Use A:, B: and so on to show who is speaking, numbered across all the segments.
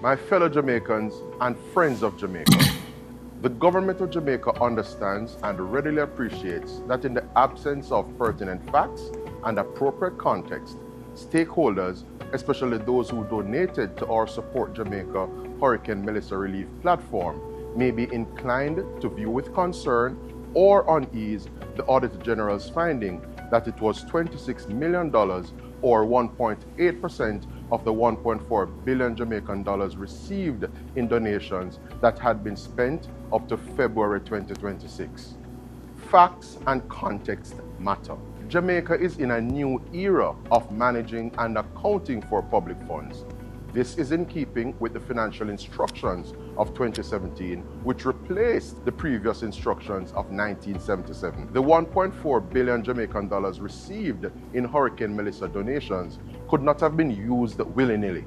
A: My fellow Jamaicans and friends of Jamaica, the government of Jamaica understands and readily appreciates that in the absence of pertinent facts and appropriate context, stakeholders, especially those who donated to our Support Jamaica Hurricane Melissa Relief platform, may be inclined to view with concern or unease the Auditor General's finding that it was $26 million or 1.8% of the 1.4 billion Jamaican dollars received in donations that had been spent up to February 2026. Facts and context matter. Jamaica is in a new era of managing and accounting for public funds. This is in keeping with the financial instructions of 2017, which replaced the previous instructions of 1977. The 1.4 billion Jamaican dollars received in Hurricane Melissa donations could not have been used willy-nilly.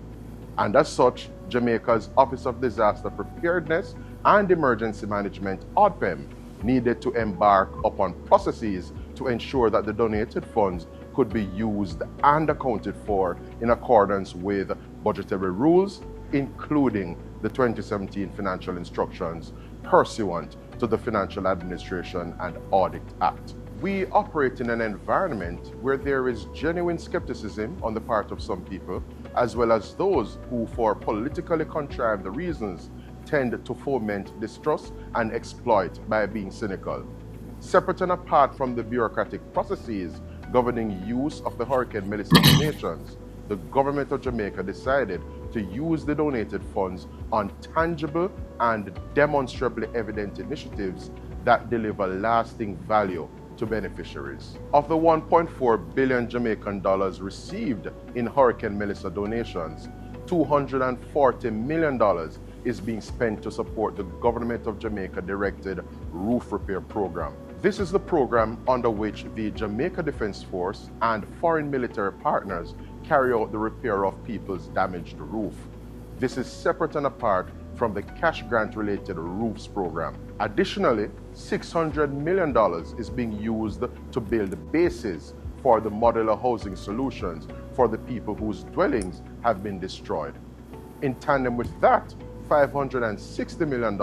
A: And as such, Jamaica's Office of Disaster Preparedness and Emergency Management, ODPEM, needed to embark upon processes to ensure that the donated funds could be used and accounted for in accordance with budgetary rules, including the 2017 financial instructions pursuant to the Financial Administration and Audit Act. We operate in an environment where there is genuine skepticism on the part of some people, as well as those who, for politically contrived reasons, tend to foment distrust and exploit by being cynical. Separate and apart from the bureaucratic processes governing use of the Hurricane Melissa donations, the government of Jamaica decided to use the donated funds on tangible and demonstrably evident initiatives that deliver lasting value to beneficiaries. Of the 1.4 billion Jamaican dollars received in Hurricane Melissa donations, $240 million is being spent to support the Government of Jamaica directed roof repair program. This is the program under which the Jamaica Defense Force and foreign military partners carry out the repair of people's damaged roof. This is separate and apart from the cash grant related roofs program. Additionally, $600 million is being used to build bases for the modular housing solutions for the people whose dwellings have been destroyed. In tandem with that, $560 million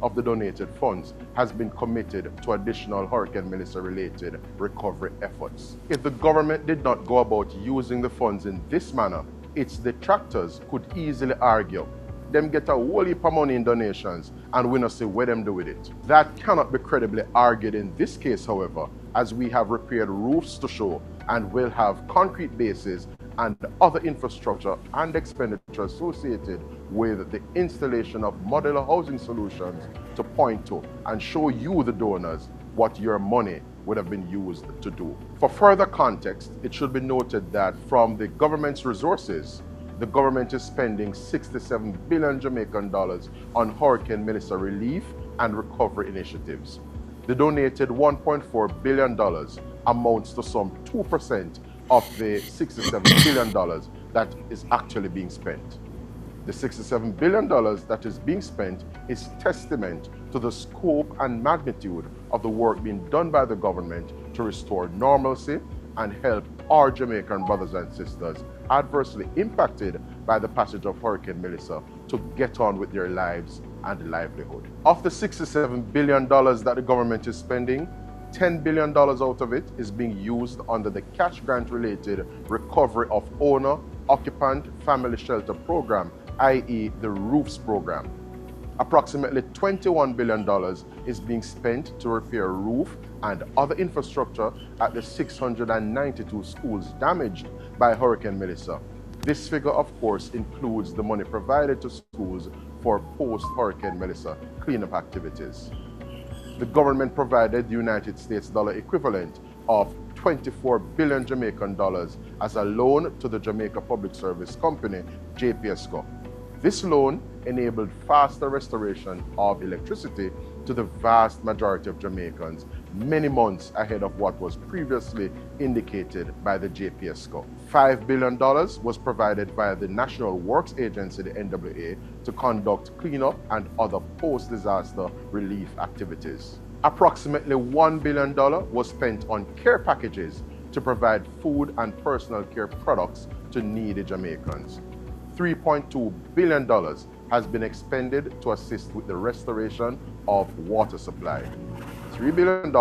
A: of the donated funds has been committed to additional Hurricane Melissa related recovery efforts. If the government did not go about using the funds in this manner, its detractors could easily argue them get a whole heap of money in donations and we not see where them do with it. That cannot be credibly argued in this case, however, as we have repaired roofs to show and will have concrete bases and other infrastructure and expenditure associated with the installation of modular housing solutions to point to and show you, the donors, what your money would have been used to do. For further context, it should be noted that from the government's resources, the government is spending 67 billion Jamaican dollars on Hurricane Melissa relief and recovery initiatives. The donated $1.4 billion amounts to some 2% of the $67 billion that is actually being spent. The $67 billion that is being spent is testament to the scope and magnitude of the work being done by the government to restore normalcy and help our Jamaican brothers and sisters adversely impacted by the passage of Hurricane Melissa to get on with their lives and livelihood. Of the $67 billion that the government is spending, $10 billion out of it is being used under the cash grant related recovery of owner, occupant, family shelter program, i.e. the roofs program. Approximately $21 billion is being spent to repair roof and other infrastructure at the 692 schools damaged by Hurricane Melissa. This figure, of course, includes the money provided to schools for post-Hurricane Melissa cleanup activities. The government provided the United States dollar equivalent of 24 billion Jamaican dollars as a loan to the Jamaica Public Service Company, JPSCO. This loan enabled faster restoration of electricity to the vast majority of Jamaicans many months ahead of what was previously indicated by the JPSCO. $5 billion was provided via the National Works Agency, the NWA, to conduct cleanup and other post-disaster relief activities. Approximately $1 billion was spent on care packages to provide food and personal care products to needy Jamaicans. $3.2 billion has been expended to assist with the restoration of water supply. $3 billion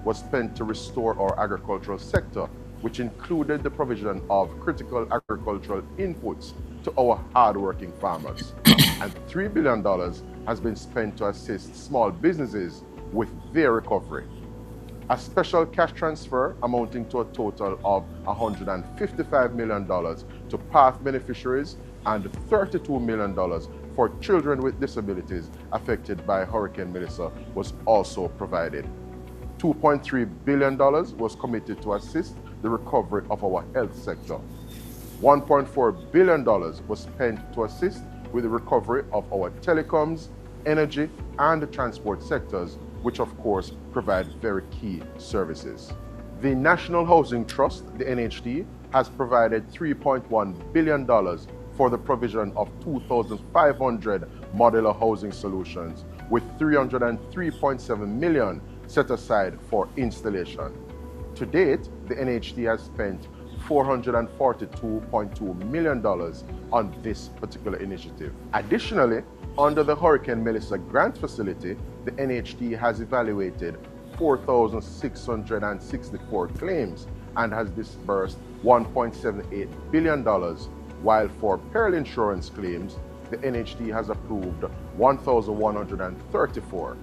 A: was spent to restore our agricultural sector, which included the provision of critical agricultural inputs to our hard-working farmers. And $3 billion has been spent to assist small businesses with their recovery. A special cash transfer amounting to a total of $155 million to PATH beneficiaries and $32 million for children with disabilities affected by Hurricane Melissa was also provided. $2.3 billion was committed to assist the recovery of our health sector. $1.4 billion was spent to assist with the recovery of our telecoms, energy, and the transport sectors, which of course provide very key services. The National Housing Trust, the NHT, has provided $3.1 billion for the provision of 2,500 modular housing solutions, with $303.7 million set aside for installation. To date, the NHT has spent $442.2 million on this particular initiative. Additionally, under the Hurricane Melissa Grant Facility, the NHT has evaluated 4,664 claims and has disbursed $1.78 billion, while for peril insurance claims, the NHT has approved 1,134,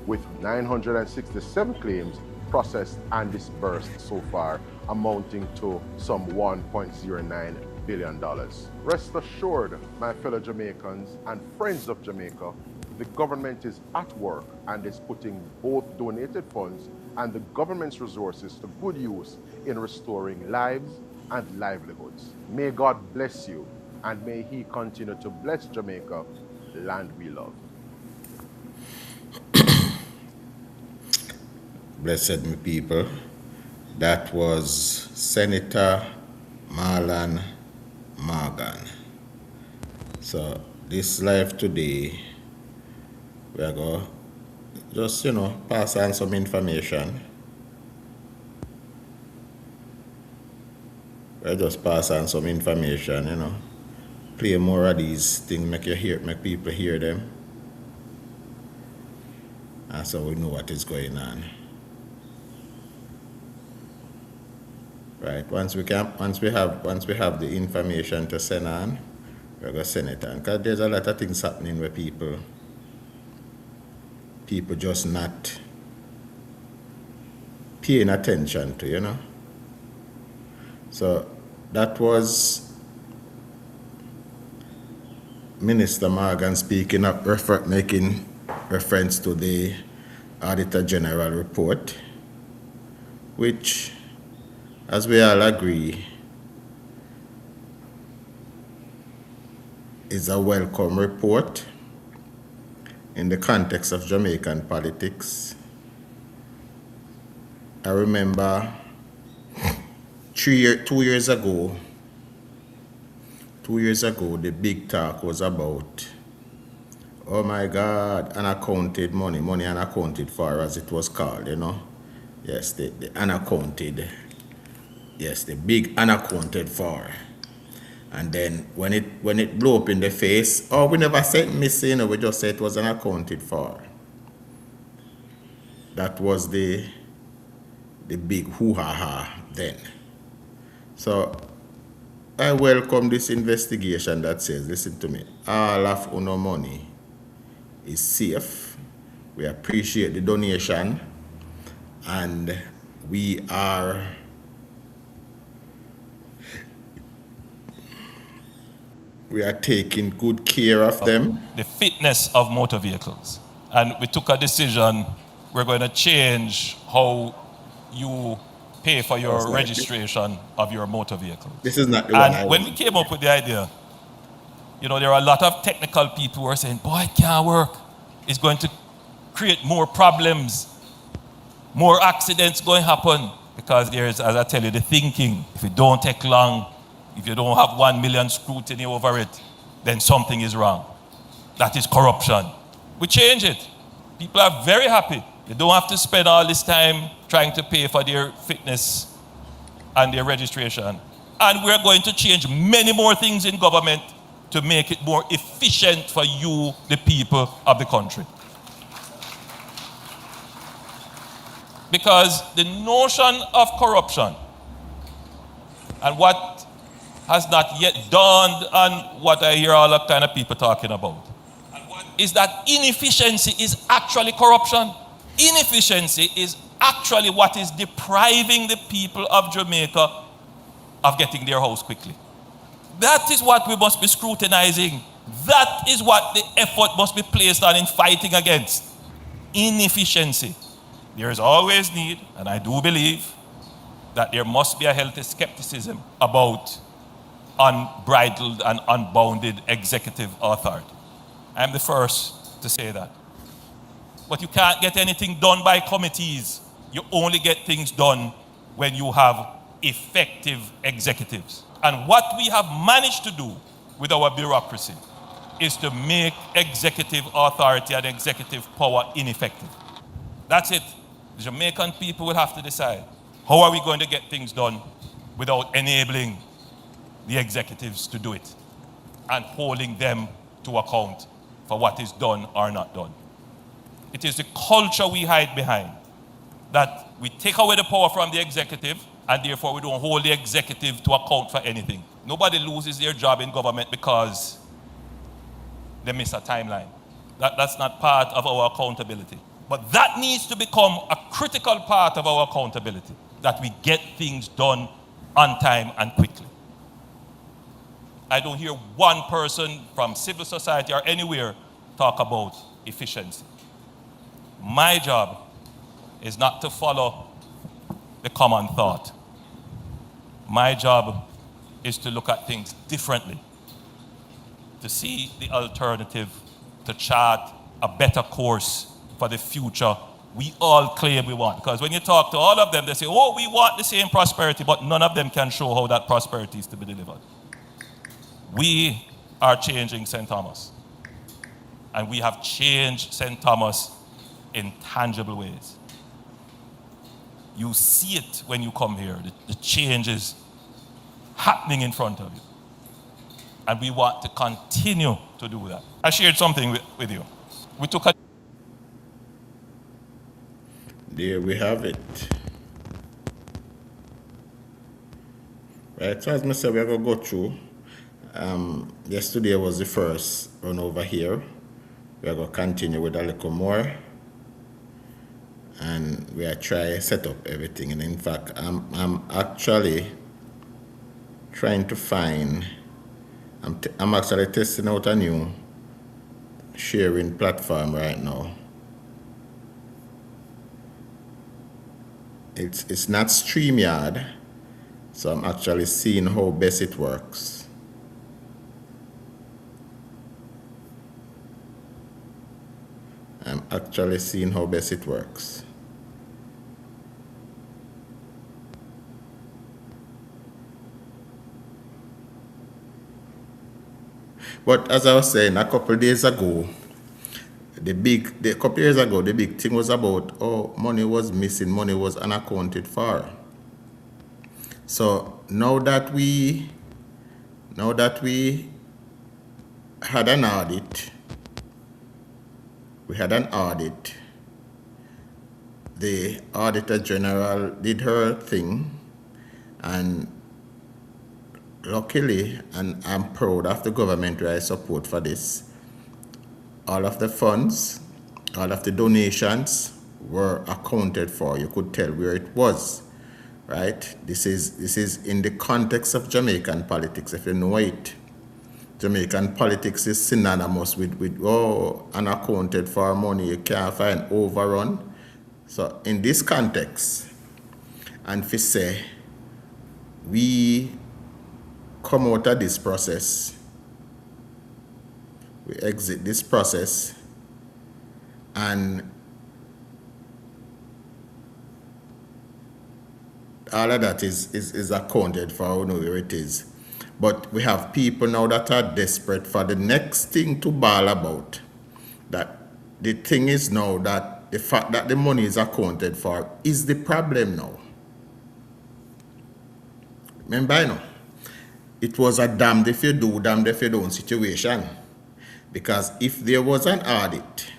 A: with 967 claims processed and disbursed so far, amounting to some $1.09 billion. Rest assured, my fellow Jamaicans and friends of Jamaica, the government is at work and is putting both donated funds and the government's resources to good use in restoring lives and livelihoods. May God bless you, and may He continue to bless Jamaica, land we love.
B: Blessed me people, that was Senator Marlon Morgan. So this live today, we are going to just, pass on some information. We'll just pass on some information, play more of these things, make people hear them. And so we know what is going on. Right, once we have the information to send on, we're going to send it on. Because there's a lot of things happening where people just not paying attention to, So that was Minister Morgan speaking up, making reference to the Auditor General report, which, as we all agree, is a welcome report in the context of Jamaican politics. I remember 2 years ago, the big talk was about, oh my God, unaccounted money unaccounted for, as it was called, Yes, the unaccounted. Yes, the big unaccounted for. And then when it blew up in the face, oh, we never said missing, we just said it was unaccounted for. That was the big hoo-ha-ha then. So I welcome this investigation that says, listen to me, all of our money is safe. We appreciate the donation, and we are we are taking good care of them.
C: The fitness of motor vehicles. And we took a decision, we're going to change how you pay for your registration of your motor vehicles.
B: This is not the one.
C: And when we came up with the idea, you know, there are a lot of technical people who are saying, boy, it can't work. It's going to create more problems, more accidents going to happen. Because there's, as I tell you, the thinking, if it don't take long, if you don't have 1 million scrutiny over it, then something is wrong. That is corruption. We change it. People are very happy. They don't have to spend all this time trying to pay for their fitness and their registration. And we're going to change many more things in government to make it more efficient for you, the people of the country. Because the notion of corruption and what has not yet dawned on what I hear all the kind of people talking about is that inefficiency is actually corruption. Inefficiency is actually what is depriving the people of Jamaica of getting their house quickly. That is what we must be scrutinizing. That is what the effort must be placed on in fighting against. Inefficiency. There is always need, and I do believe, that there must be a healthy skepticism about unbridled and unbounded executive authority. I'm the first to say that. But you can't get anything done by committees. You only get things done when you have effective executives. And what we have managed to do with our bureaucracy is to make executive authority and executive power ineffective. That's it. The Jamaican people will have to decide, how are we going to get things done without enabling the executives to do it and holding them to account for what is done or not done. It is the culture we hide behind, that we take away the power from the executive and therefore we don't hold the executive to account for anything. Nobody loses their job in government because they miss a timeline. That's not part of our accountability. But that needs to become a critical part of our accountability, that we get things done on time and quickly. I don't hear one person from civil society or anywhere talk about efficiency. My job is not to follow the common thought. My job is to look at things differently, to see the alternative, to chart a better course for the future we all claim we want. Because when you talk to all of them, they say, oh, we want the same prosperity, but none of them can show how that prosperity is to be delivered. We are changing St. Thomas. And we have changed St. Thomas in tangible ways. You see it when you come here. The change is happening in front of you. And we want to continue to do that. I shared something with you. We took a...
B: There we have it. Right, so as I said, we're going to go through. Yesterday was the first run over here. We're going to continue with a little more. And we are trying to set up everything. And in fact, I'm actually trying to find, I'm actually testing out a new sharing platform right now. It's not StreamYard, so I'm actually seeing how best it works. I'm actually seeing how best it works. But as I was saying, a couple of days ago, the big thing was about, oh, money was missing, money was unaccounted for. So now that we had an audit, the Auditor General did her thing, and luckily, and I'm proud of the government where I support for this, all of the funds, all of the donations were accounted for. You could tell where it was, right? This is in the context of Jamaican politics, if you know it. Jamaican politics is synonymous with oh, unaccounted for money, you can't find overrun. So in this context, and for say, we come out of this process, we exit this process, and all of that is accounted for, you know where it is. But we have people now that are desperate for the next thing to bawl about. That the thing is now that the fact that the money is accounted for is the problem now. Remember, you know, it was a damned if you do, damned if you don't situation. Because if there was an audit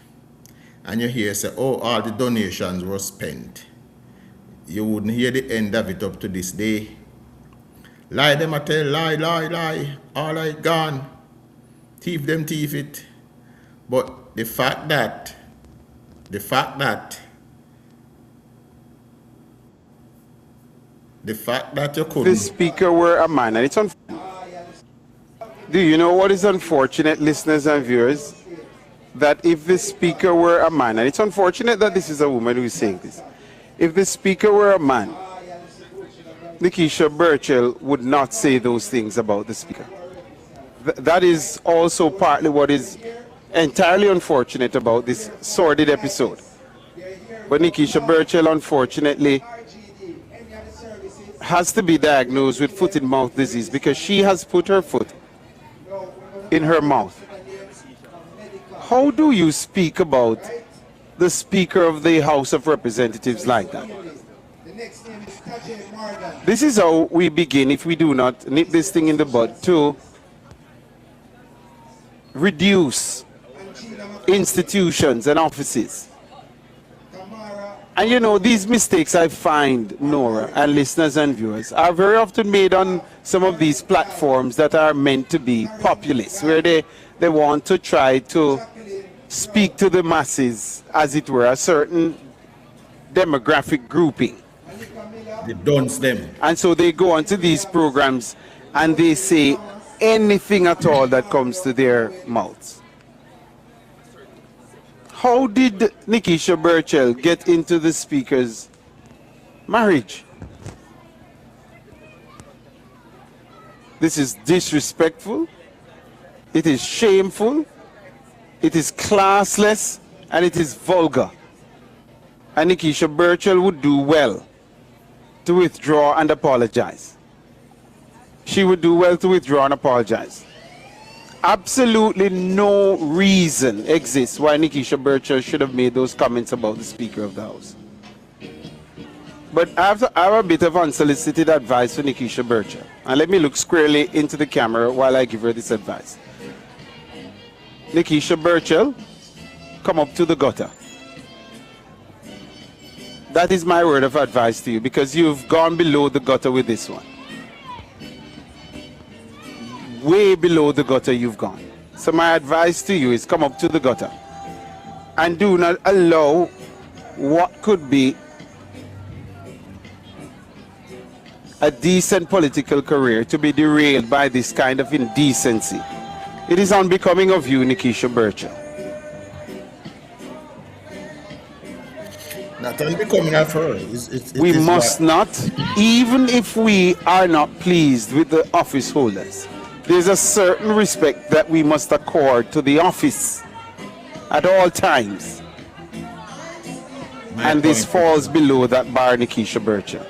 B: and you hear say, oh, all the donations were spent, you wouldn't hear the end of it up to this day. Lie them, I tell, lie, all right, gone. Thief them, thief it. But the fact that you couldn't.
D: The speaker were a man, and it's do you know what is unfortunate, listeners and viewers? That if the speaker were a man, and it's unfortunate that this is a woman who is saying this, if the speaker were a man, Nikisha Burchell would not say those things about the speaker. That is also partly what is entirely unfortunate about this sordid episode. But Nikisha Burchell, unfortunately, has to be diagnosed with foot and mouth disease because she has put her foot in her mouth. How do you speak about the Speaker of the House of Representatives like that? This is how we begin, if we do not nip this thing in the bud, to reduce institutions and offices. And you know, these mistakes I find, Nora, and listeners and viewers, are very often made on some of these platforms that are meant to be populist, where they want to try to speak to the masses, as it were, a certain demographic grouping.
B: They dunce them.
D: And so they go onto these programs and they say anything at all that comes to their mouths. How did Nikisha Burchell get into the speaker's marriage? This is disrespectful, it is shameful, it is classless, and it is vulgar. And Nikisha Burchell would do well to withdraw and apologize. She would do well to withdraw and apologize. Absolutely no reason exists why Nikisha Burchell should have made those comments about the Speaker of the House. But I have a bit of unsolicited advice for Nikisha Burchell. And let me look squarely into the camera while I give her this advice. Nikisha Burchell, come up to the gutter. That is my word of advice to you, because you've gone below the gutter with this one. Way below the gutter you've gone. So my advice to you is come up to the gutter and do not allow what could be a decent political career to be derailed by this kind of indecency. It is unbecoming of you, Nikisha Burchell.
B: Not unbecoming of her.
D: We must not, even if we are not pleased with the office holders, there's a certain respect that we must accord to the office at all times. And this falls below that bar, Nikisha Burchell.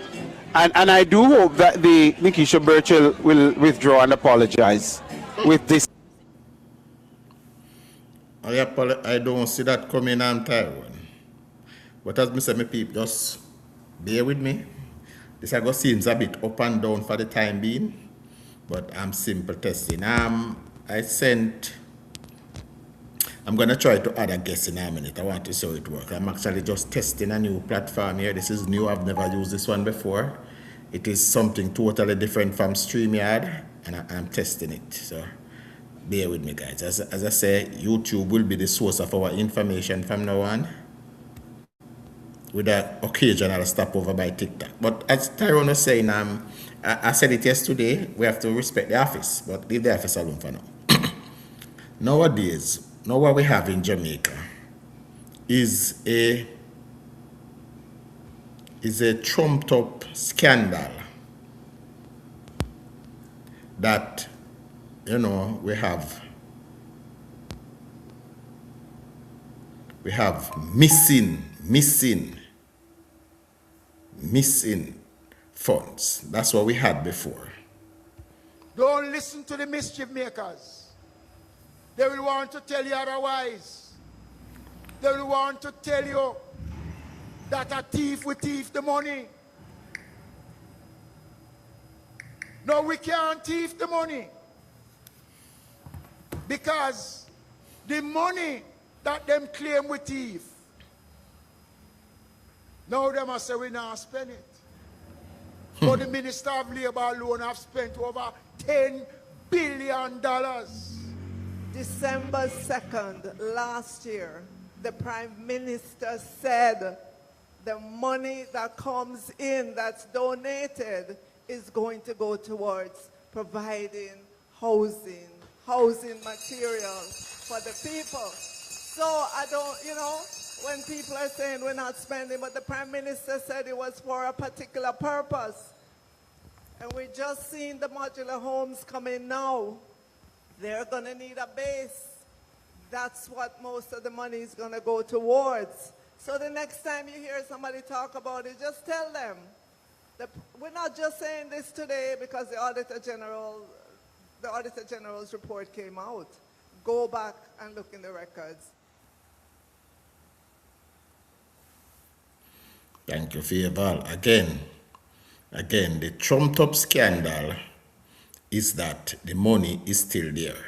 D: And I do hope that the Nikisha Burchell will withdraw and apologize with this.
B: I don't see that coming on Taiwan. But as I say, my people, just bear with me. This seems a bit up and down for the time being. But I'm simple testing. I'm going to try to add a guest in a minute. I want to see how it works. I'm actually just testing a new platform here. This is new. I've never used this one before. It is something totally different from StreamYard, and I'm testing it. So bear with me, guys. As I say, YouTube will be the source of our information from now on, with an occasional stopover by TikTok. But as Tyrone was saying, I said it yesterday, we have to respect the office, but leave the office alone for now. Nowadays, now what we have in Jamaica is a trumped up scandal that, you know, we have missing funds. That's what we had before.
E: Don't listen to the mischief makers. They will want to tell you otherwise. They will want to tell you that a thief will thief the money. No, we can't thief the money. Because the money that them claim we thief, now they must say we not spend it. But the Minister of Labour alone have spent over $10 billion.
F: December 2nd, last year, the Prime Minister said the money that comes in that's donated is going to go towards providing housing materials for the people. So I don't, you know, when people are saying we're not spending, but the Prime Minister said it was for a particular purpose. And we're just seeing the modular homes come in now. They're going to need a base. That's what most of the money is going to go towards. So the next time you hear somebody talk about it, just tell them. We're not just saying this today because the Auditor General's report came out. Go back and look in the records.
B: Thank you, Favor. Again, the trumped up scandal is that the money is still there.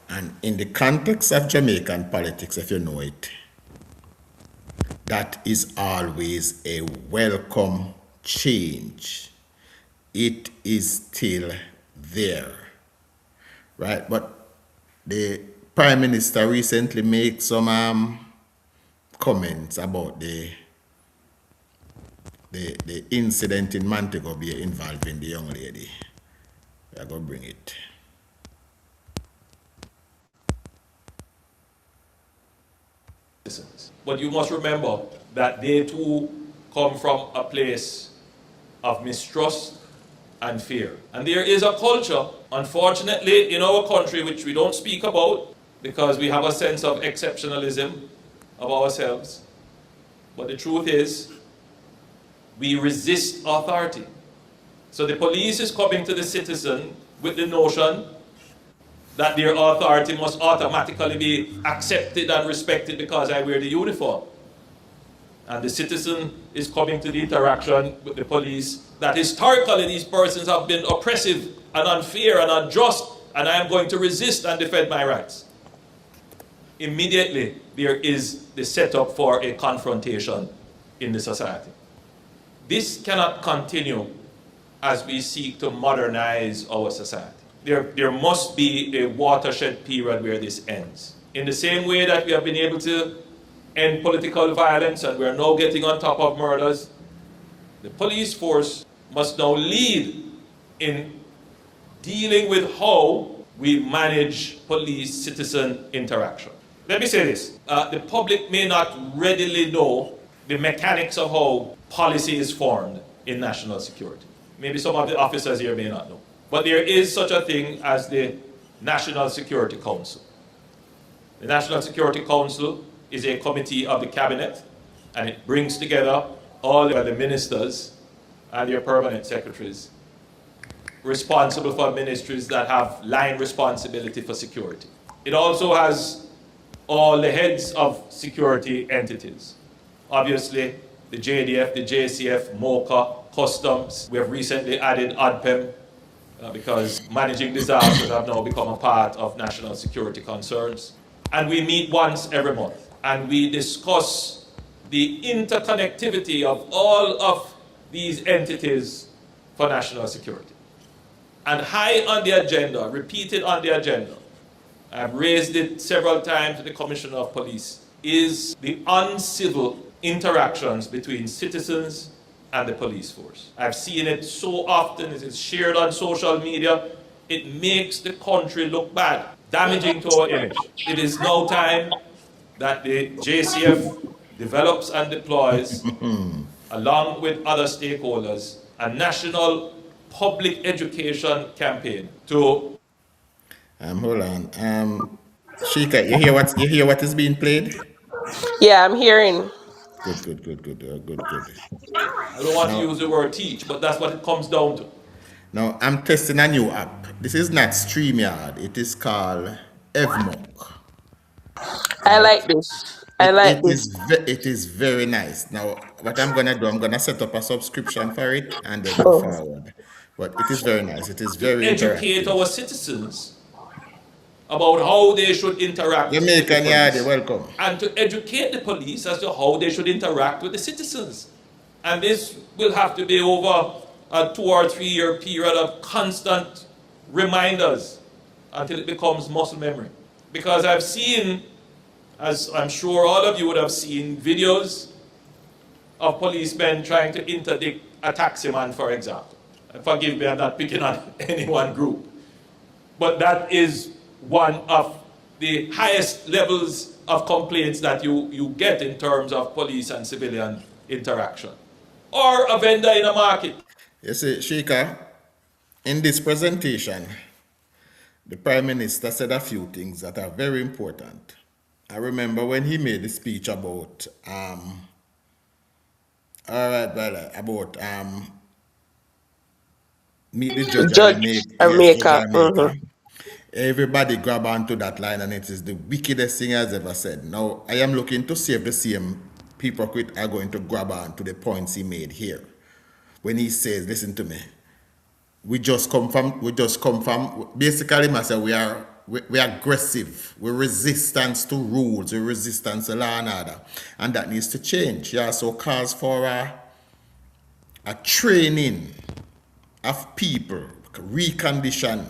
B: And in the context of Jamaican politics, if you know it, that is always a welcome change. It is still there, right? But the Prime Minister recently made some comments about the incident in Montego Bay involving the young lady. We are going to bring it.
C: But you must remember that they too come from a place of mistrust and fear. And there is a culture, unfortunately, in our country which we don't speak about because we have a sense of exceptionalism of ourselves. But the truth is, we resist authority. So the police is coming to the citizen with the notion that their authority must automatically be accepted and respected because I wear the uniform. And the citizen is coming to the interaction with the police that historically these persons have been oppressive and unfair and unjust, and I am going to resist and defend my rights. Immediately, there is the setup for a confrontation in the society. This cannot continue as we seek to modernize our society. There must be a watershed period where this ends. In the same way that we have been able to end political violence and we are now getting on top of murders, the police force must now lead in dealing with how we manage police-citizen interaction. Let me say this. The public may not readily know the mechanics of how policy is formed in national security. Maybe some of the officers here may not know. But there is such a thing as the National Security Council. The National Security Council is a committee of the cabinet, and it brings together all the ministers and their permanent secretaries responsible for ministries that have line responsibility for security. It also has all the heads of security entities. Obviously, the JDF, the JCF, MOCA, Customs. We have recently added ODPEM because managing disasters have now become a part of national security concerns. And we meet once every month, and we discuss the interconnectivity of all of these entities for national security. And high on the agenda, repeated on the agenda, I've raised it several times to the Commissioner of Police, is the uncivil interactions between citizens and the police force. I've seen it so often, it is shared on social media, it makes the country look bad. damaging to our image. It is now time that the JCF develops and deploys, along with other stakeholders, a national public education campaign to
B: Hold on. Shika, you hear what is being played?
G: Yeah, I'm hearing.
B: Good.
C: I don't want to use the word teach, but that's what it comes down to.
B: Now I'm testing a new app. This is not StreamYard. It is called Evmock.
G: I
B: Right?
G: like this. I like this.
B: It is very nice. Now what I'm gonna do, I'm gonna set up a subscription for it and then go
G: Oh.
B: forward. But it is very nice. It is
C: To
B: very
C: educate
B: interactive.
C: our citizens about how they should interact with the
B: Jamaican Yardie,
C: police,
B: welcome.
C: and to educate the police as to how they should interact with the citizens. And this will have to be over a 2 or 3 year period of constant reminders until it becomes muscle memory. Because I've seen, as I'm sure all of you would have seen, videos of policemen trying to interdict a taxi man, for example. And forgive me, I'm not picking on any one group. But that is one of the highest levels of complaints that you get in terms of police and civilian interaction. Or a vendor in a market.
B: You see, Shika, in this presentation, the Prime Minister said a few things that are very important. I remember when he made the speech about meet the judge
G: Judge
B: and make Judge
G: America.
B: Jamaica. Everybody grab onto that line, and it is the wickedest thing I've ever said. Now I am looking to see if the same hypocrite are going to grab on to the points he made here. When he says, listen to me, we just come from basically myself, we are aggressive, we resistance to rules, we resistance to law and order. And that needs to change. He also calls for a training of people, recondition,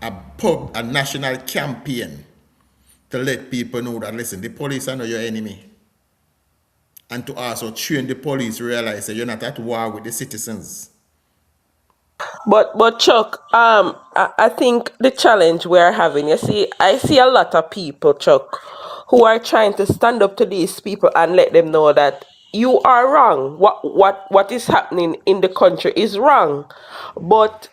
B: a national campaign to let people know that, listen, the police are not your enemy. And to also train the police to realize that you're not at war with the citizens.
G: But Chuck, I think the challenge we're having, you see, I see a lot of people, Chuck, who are trying to stand up to these people and let them know that you are wrong. What is happening in the country is wrong. But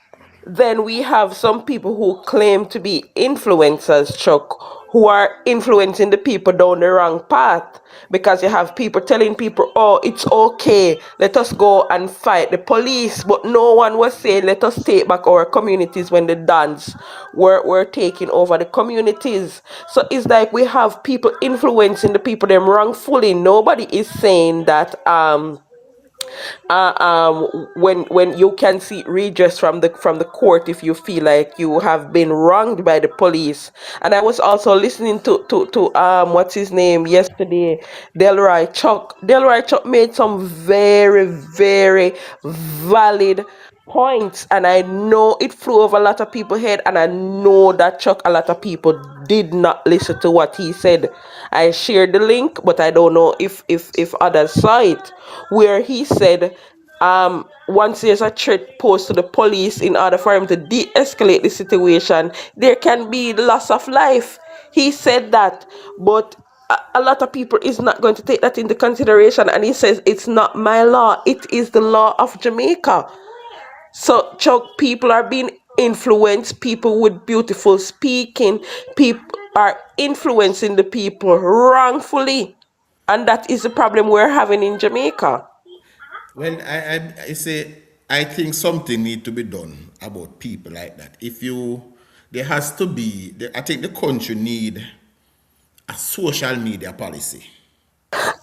G: then we have some people who claim to be influencers, Chuck, who are influencing the people down the wrong path, because you have people telling people, oh, it's okay, let us go and fight the police, but no one was saying let us take back our communities when the Dons were taking over the communities. So it's like we have people influencing the people them wrongfully. Nobody is saying that when you can see redress from the court if you feel like you have been wronged by the police. And I was also listening to what's his name yesterday, Delroy Chuck made some very very valid points, and I know it flew over a lot of people's head, and I know that Chuck, a lot of people did not listen to what he said. I shared the link, but I don't know if others saw it, where he said once there's a threat posed to the police, in order for him to de-escalate the situation, there can be loss of life. He said that, but a lot of people is not going to take that into consideration, and he says it's not my law, it is the law of Jamaica. So, Chuck, people are being influenced. People with beautiful speaking, people are influencing the people wrongfully, and that is the problem we're having in Jamaica.
B: Well, I say I think something need to be done about people like that. There has to be. I think the country need a social media policy.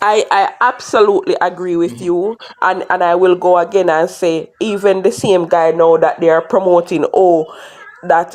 G: I absolutely agree with you, and I will go again and say even the same guy now that they are promoting, oh, that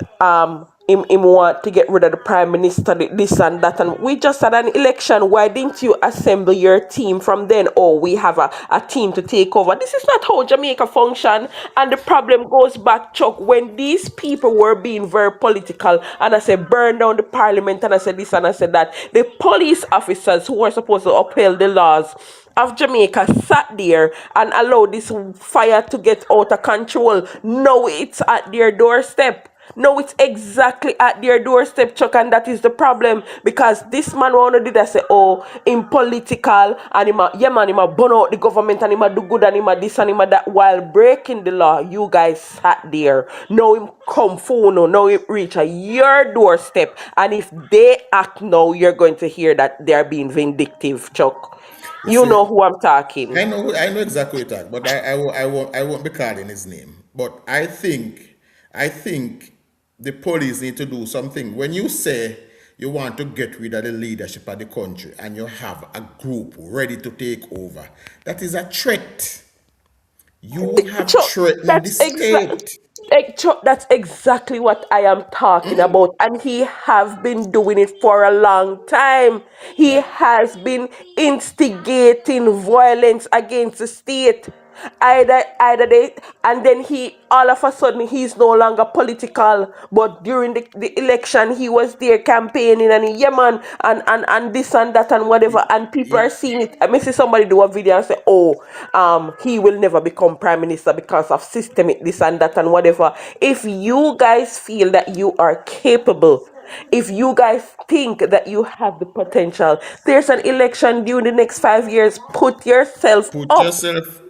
G: him want to get rid of the prime minister, this and that, and we just had an election. Why didn't you assemble your team from then? Oh, we have a team to take over. This is not how Jamaica function, and the problem goes back, Chuck, when these people were being very political, and I said burn down the parliament, and I said this and I said that. The police officers who were supposed to uphold the laws of Jamaica sat there and allowed this fire to get out of control. Now it's at their doorstep. No, it's exactly at their doorstep, Chuck, and that is the problem. Because this man wanna did I say, oh, in political and yeah man, him a burn out the government and him a do good and him a this and him a that while breaking the law. You guys sat there. Now him come phone, now him reach at your doorstep. And if they act now, you're going to hear that they're being vindictive, Chuck.
B: You
G: You
B: see,
G: know who I'm talking.
B: I know exactly what you're talking, but I won't be calling his name. But I think the police need to do something. When you say you want to get rid of the leadership of the country and you have a group ready to take over, that is a threat. You have
G: Chuck,
B: threatened the
G: that's exactly
B: state.
G: Chuck, that's exactly what I am talking about, and he has been doing it for a long time. He has been instigating violence against the state. Either they, and then he all of a sudden he's no longer political. But during the election, he was there campaigning and yeah man, and this and that and whatever, and people are
B: You,
G: seeing it. I may see somebody do a video and say, oh, he will never become prime minister because of systemic this and that and whatever. If you guys feel that you are capable, if you guys think that you have the potential, there's an election due in the next 5 years. Put yourself up.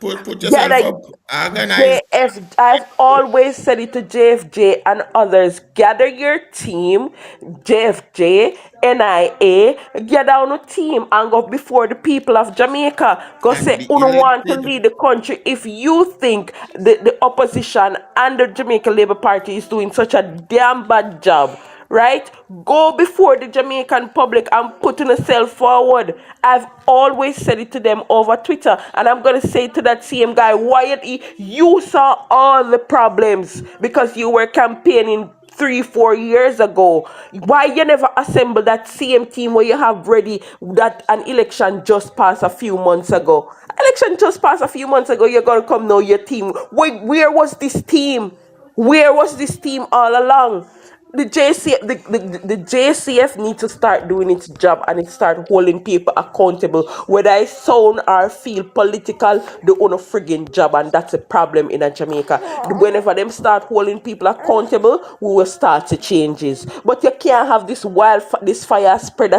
B: put yourself
G: Gather
B: up, organize.
G: JF. I've always said it to JFJ and others. Gather your team, JFJ, NIA. Get down a team and go before the people of Jamaica. Go
B: And
G: say,
B: be
G: "Uno want to
B: elected.
G: lead the country." If you think the opposition and the Jamaica Labour Party is doing such a damn bad job, right? Go before the Jamaican public and putting yourself forward. I've always said it to them over Twitter, and I'm gonna say it to that same guy, Wyatt E. You saw all the problems because you were campaigning 3 4 years ago. Why you never assemble that same team where you have ready that an election just passed a few months ago? Election just passed a few months ago. You're gonna come now, your team. Where was this team? Where was this team all along? The JCF needs to start doing its job and it start holding people accountable. Whether I sound or feel political, the own friggin' job, and that's a problem in a Jamaica. Whenever them start holding people accountable, we will start to changes. But you can't have this this fire spread,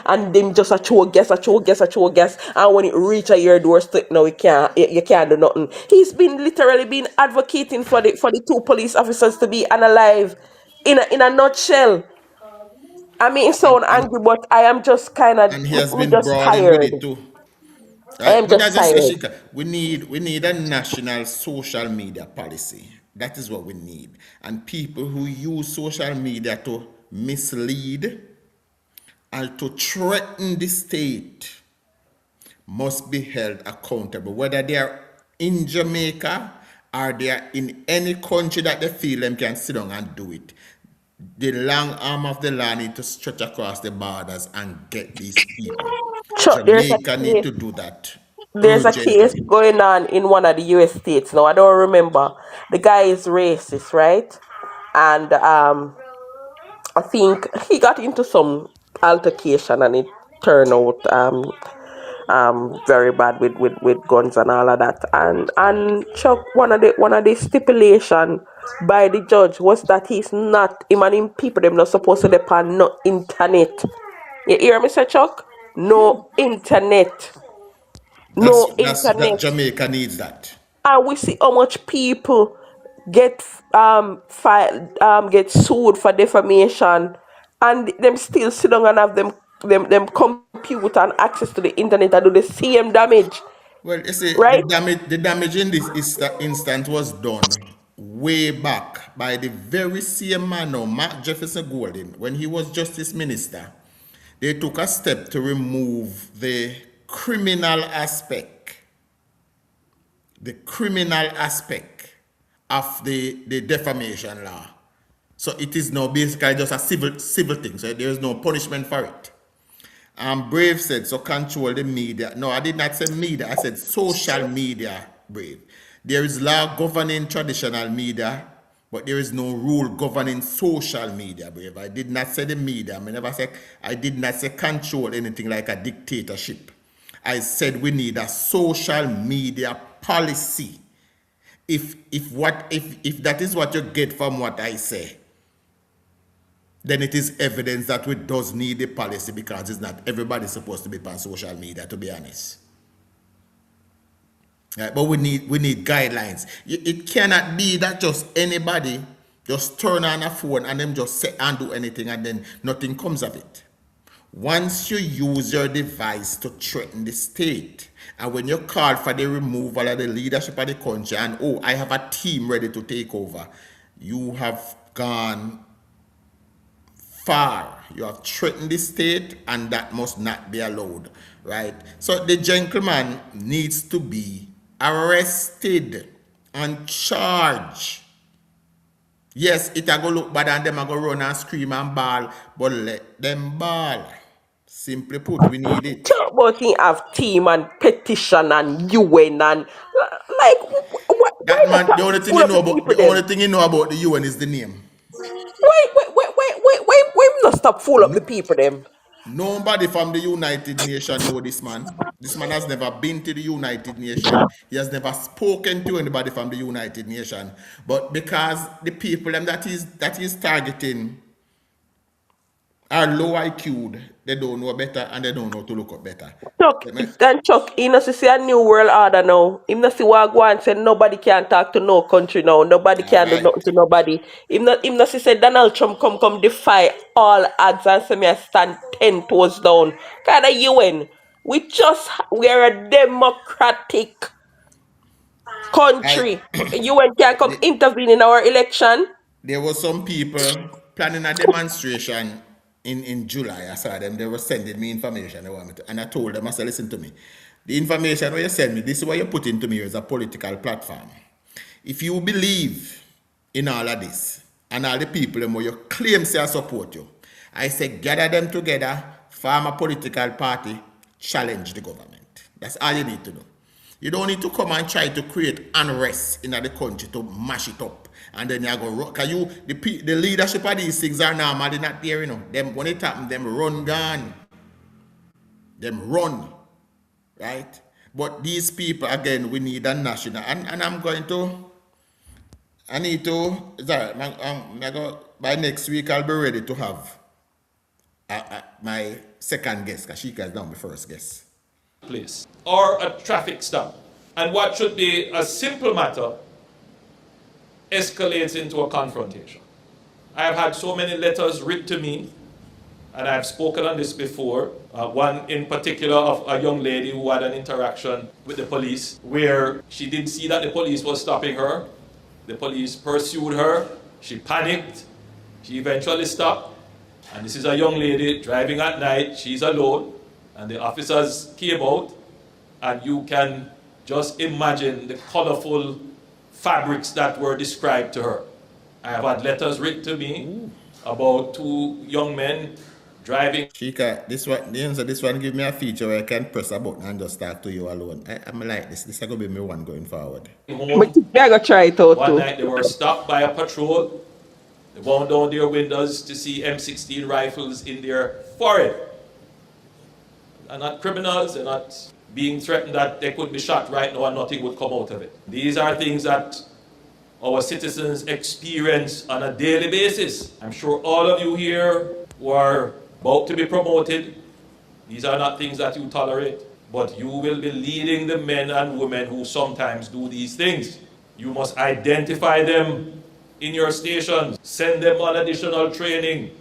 G: and them just a show guess, and when it reach at your doorstep, now you can't do nothing. He's been literally been advocating for the two police officers to be unalive in a nutshell. I mean, it
B: and
G: sound
B: and
G: angry, but I am just kind of
B: and he has
G: me
B: been
G: just
B: brawling with
G: tired.
B: it too.
G: I
B: Right?
G: am
B: But as
G: just
B: I say,
G: tired.
B: Shika, we need a national social media policy. That is what we need. And people who use social media to mislead and to threaten the state must be held accountable, whether they are in Jamaica or they are in any country that they feel them can sit down and do it. The long arm of the law need to stretch across the borders and get these people.
G: Chuck,
B: Jamaica need to do that
G: there's a case
B: urgently.
G: going on in one of the US states now. I don't remember. The guy is racist, right? And I think he got into some altercation and it turned out very bad with guns and all of that. And Chuck, one of the stipulation by the judge was that he's not him and him people them not supposed to depend no internet. You hear me say, Chuck? No internet. No
B: That
G: internet.
B: Jamaica needs that.
G: And we see how much people get get sued for defamation, and them still sit down and have them computer and access to the internet and do the same damage,
B: Well, you see,
G: right?
B: the damage in this instance was done way back by the very same man, now, Mark Jefferson Golden, when he was Justice Minister. They took a step to remove the criminal aspect of the defamation law. So it is now basically just a civil thing. So there is no punishment for it. Brave said, so control the media. No, I did not say media. I said social media, Brave. There is law governing traditional media, but there is no rule governing social media, Brave. I did not say the media. I did not say control anything like a dictatorship. I said we need a social media policy. If that is what you get from what I say, then it is evidence that we does need the policy because it's not everybody supposed to be on social media, to be honest. Right, but we need guidelines. It cannot be that just anybody just turn on a phone and them just say and do anything and then nothing comes of it. Once you use your device to threaten the state, and when you call for the removal of the leadership of the country and, oh, I have a team ready to take over, you have gone far. You have threatened the state, and that must not be allowed, right? So the gentleman needs to be arrested and charged. Yes, it a go look bad and them a go run and scream and bawl, but let them bawl. Simply put, we need it.
G: Talk about he have team and petition and UN and like what, why
B: That
G: not
B: man, the only thing
G: full
B: you
G: of
B: know
G: the
B: about
G: people
B: the only
G: them?
B: thing you know about the UN is the name.
G: Why not stop full up the people them?
B: Nobody from the United Nations know this man. This man has never been to the United Nations. He has never spoken to anybody from the United Nations. But because the people them that he's targeting are low IQ'd, they don't know better and they don't know to look up better.
G: Chuck, and Chuck, he not see a new world order now. Him not see what go and say nobody can talk to no country now. Nobody
B: All
G: can do
B: right.
G: nothing to nobody. Him not see say Donald Trump come defy all odds and say me I stand 10 toes down. Kind of UN. We are a democratic country. UN can come intervene in our election.
B: There were some people planning a demonstration in July. I saw them. They were sending me information. And I told them, I said, listen to me. The information where you send me, this is what you put into me as a political platform. If you believe in all of this and all the people who you claim say support you, I say gather them together, form a political party, challenge the government. That's all you need to do. You don't need to come and try to create unrest in the country to mash it up. And then you go, because the leadership of these things are normally not there, you know. Them, when it happens, them run gone. Them run, right? But these people, again, we need a national. And I need to, by next week, I'll be ready to have my second guest, because she is now my first guest.
C: Place or a traffic stop, and what should be a simple matter escalates into a confrontation. I have had so many letters written to me, and I've spoken on this before. One in particular of a young lady who had an interaction with the police where she didn't see that the police was stopping her. The police pursued her. She panicked. She eventually stopped. And this is a young lady driving at night. She's alone. And the officers came out, and you can just imagine the colorful fabrics that were described to her. I have had letters written to me about two young men driving.
B: Shika, this one give me a feature where I can press a button and just talk to you alone. I'm like this. This is going to be me one going forward.
G: But I gotta try it out
C: One
G: too.
C: night they were stopped by a patrol. They wound down their windows to see M16 rifles in their forehead. They're not criminals, they're not being threatened that they could be shot right now and nothing would come out of it. These are things that our citizens experience on a daily basis. I'm sure all of you here who are about to be promoted, these are not things that you tolerate, but you will be leading the men and women who sometimes do these things. You must identify them in your stations, send them on additional training,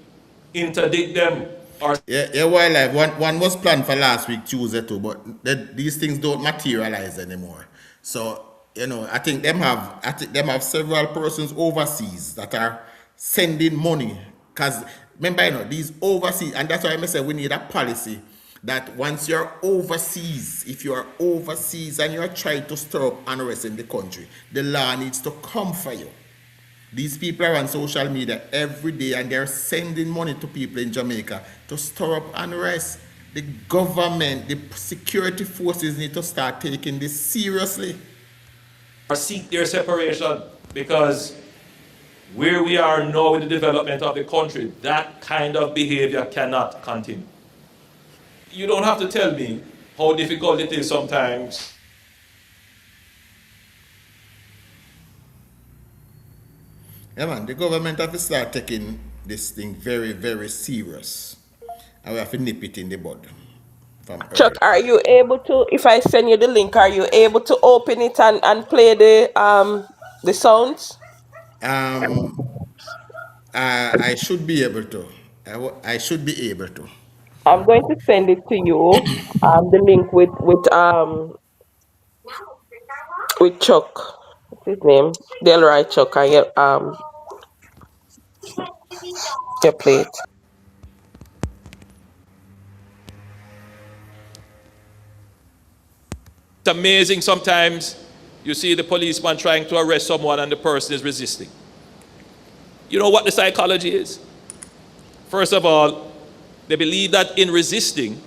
C: interdict them.
B: Wildlife. One was planned for last week, Tuesday too, but these things don't materialize anymore. So, you know, I think them have several persons overseas that are sending money. Because remember, you know, these overseas, and that's why I say we need a policy that once you're overseas, if you're overseas and you're trying to stir up unrest in the country, the law needs to come for you. These people are on social media every day and they're sending money to people in Jamaica to stir up unrest. The government, the security forces need to start taking this seriously.
C: Or seek their separation, because where we are now in the development of the country, that kind of behavior cannot continue. You don't have to tell me how difficult it is sometimes.
B: Yeah, man, the government have to start taking this thing very, very serious. And we have to nip it in the bud from
G: Chuck,
B: early.
G: are you able to, if I send you the link, are you able to open it and play the sounds?
B: I should be able to. I should be able to.
G: I'm going to send it to you, the link with Chuck. What's his name? Delroy Chuck, and you play it.
C: It's amazing sometimes you see the policeman trying to arrest someone and the person is resisting. You know what the psychology is? First of all, they believe that in resisting,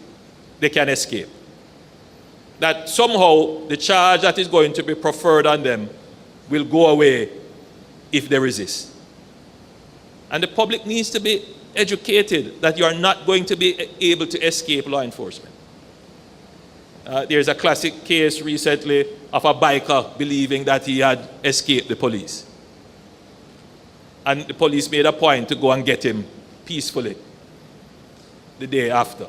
C: they can escape. That somehow the charge that is going to be preferred on them will go away if they resist. And the public needs to be educated that you are not going to be able to escape law enforcement. There's a classic case recently of a biker believing that he had escaped the police. And the police made a point to go and get him peacefully the day after.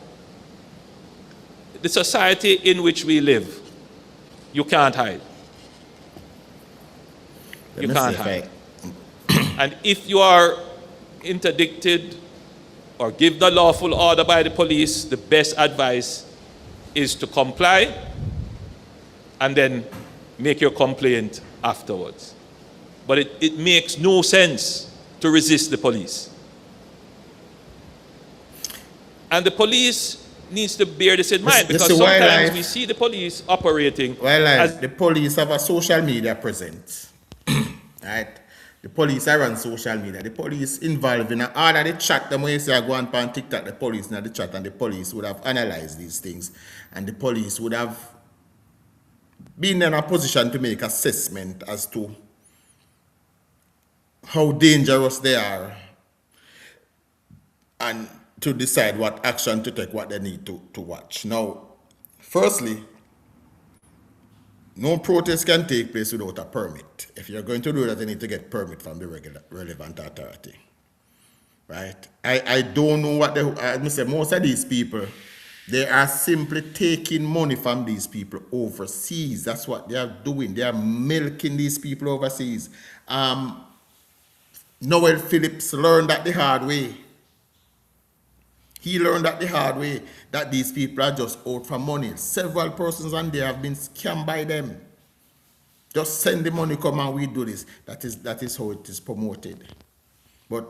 C: The society in which we live, you can't hide. You can't hide. And if you are interdicted or give the lawful order by the police, the best advice is to comply and then make your complaint afterwards. But it makes no sense to resist the police. And the police needs to bear this in mind, because sometimes we see the police operating as
B: the police have a social media presence. Right? The police are on social media. The police involved in all of the chat. The when you say I go on TikTok, the police in the chat, and the police would have analyzed these things, and the police would have been in a position to make assessment as to how dangerous they are, and to decide what action to take, what they need to watch. Now, firstly, no protest can take place without a permit. If you're going to do that, you need to get permit from the relevant authority. Right? I don't know what I say. Most of these people, they are simply taking money from these people overseas. That's what they are doing. They are milking these people overseas. Noel Phillips learned that the hard way. He learned that the hard way, that these people are just out for money. Several persons on there have been scammed by them. Just send the money, come and we do this. That is how it is promoted. But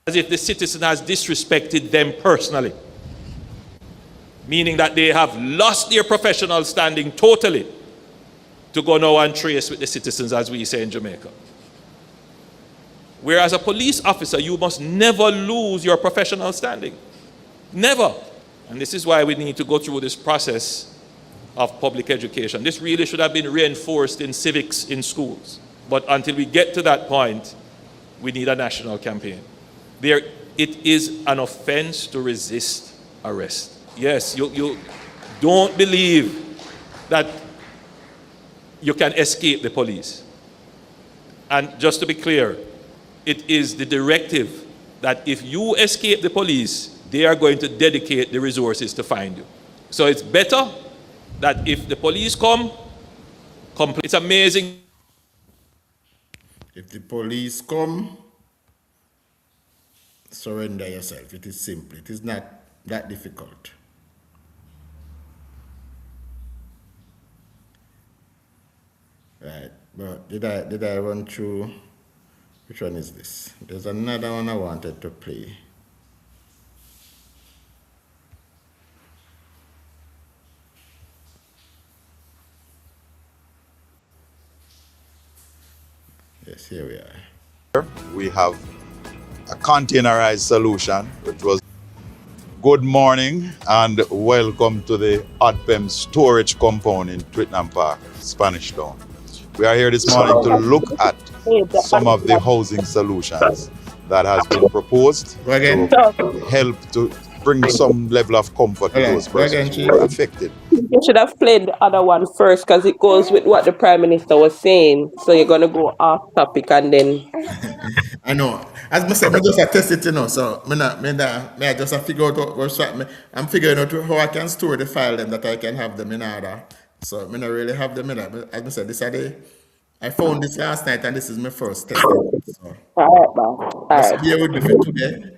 C: as if the citizen has disrespected them personally, meaning that they have lost their professional standing totally to go now and trace with the citizens, as we say in Jamaica. Whereas a police officer, you must never lose your professional standing. Never. And this is why we need to go through this process of public education. This really should have been reinforced in civics in schools. But until we get to that point, we need a national campaign. It is an offense to resist arrest. Yes, you don't believe that you can escape the police. And just to be clear, it is the directive that if you escape the police, they are going to dedicate the resources to find you. So it's better that if the police come, it's amazing.
B: If the police come, surrender yourself. It is simple. It is not that difficult. Right. But did I run through? Which one is this? There's another one I wanted to play. Yes, here we are.
H: We have a containerized solution, which was good morning and welcome to the ODPEM storage compound in Twickenham Park, Spanish Town. We are here this morning to look at some of the housing solutions that has been proposed to help to bring some level of comfort to
B: Hold on,
H: those
B: go again,
H: persons who
B: Chief.
H: were affected.
G: You should have played the other one first because it goes with what the Prime Minister was saying. So you're gonna go off topic and then
B: I know. As I said, I just a test it, you know. So I just a figure out what's what. I'm figuring out how I can store the file them that I can have them in order. So I not really have them in there. But as I said, this are the I found this last night and this is my first test. So
G: all right, man. All
B: just
G: right.
B: bear with me for today.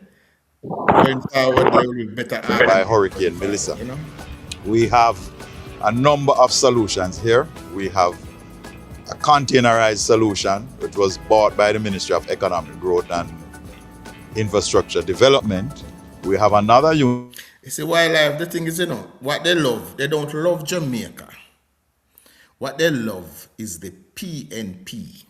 B: Going forward, there will be better
H: By
B: order,
H: Hurricane Melissa.
B: you know.
H: We have a number of solutions here. We have a containerized solution, which was bought by the Ministry of Economic Growth and Infrastructure Development. We have another unit.
B: You see, wildlife, the thing is, you know, what they love, they don't love Jamaica. What they love is the PNP.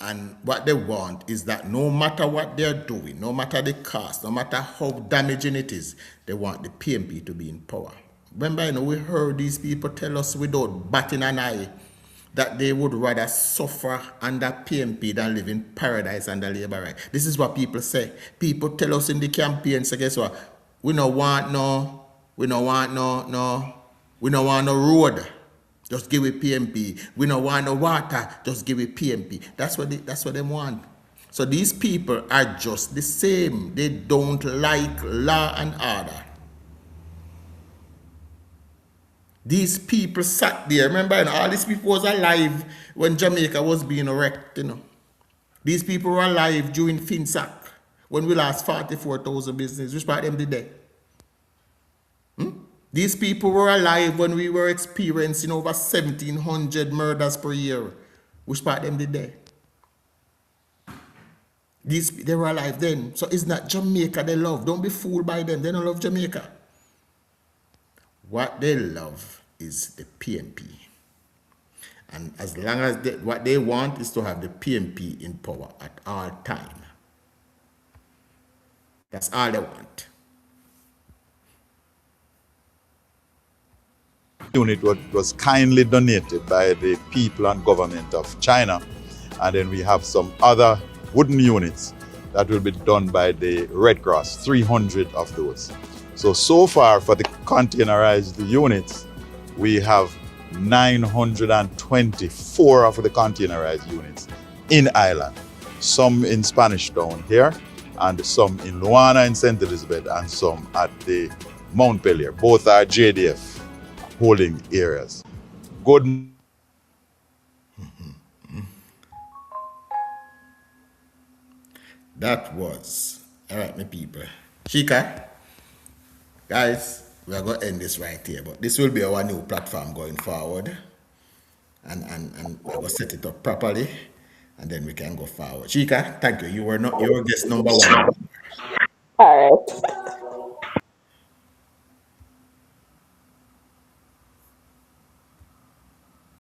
B: And what they want is that no matter what they're doing, no matter the cost, no matter how damaging it is, they want the PNP to be in power. Remember, you know, we heard these people tell us without batting an eye that they would rather suffer under PNP than live in paradise under Labour right. This is what people say. People tell us in the campaign, so guess what? We don't want no road. Just give it PNP. We don't want no water. Just give it PNP. That's what they want. So these people are just the same. They don't like law and order. These people sat there. Remember, you know, all these people was alive when Jamaica was being wrecked, you know. These people were alive during FinSac when we lost 44,000 businesses. Which part of them did they? These people were alive when we were experiencing over 1,700 murders per year. Which part of them did they? They were alive then. So it's not Jamaica they love. Don't be fooled by them. They don't love Jamaica. What they love is the PNP. And as long as what they want is to have the PNP in power at all time. That's all they want.
H: Unit was kindly donated by the people and government of China. And then we have some other wooden units that will be done by the Red Cross, 300 of those. So far for the containerized units, we have 924 of the containerized units in Ireland. Some in Spanish Town here, and some in Luana and St. Elizabeth, and some at the Mount Pelier. Both are JDF holding areas. Good.
B: That was, all right, my people. Shika, guys, we are going to end this right here, but this will be our new platform going forward. And we're going to set it up properly, and then we can go forward. Shika, thank you. You were guest number one.
G: all right.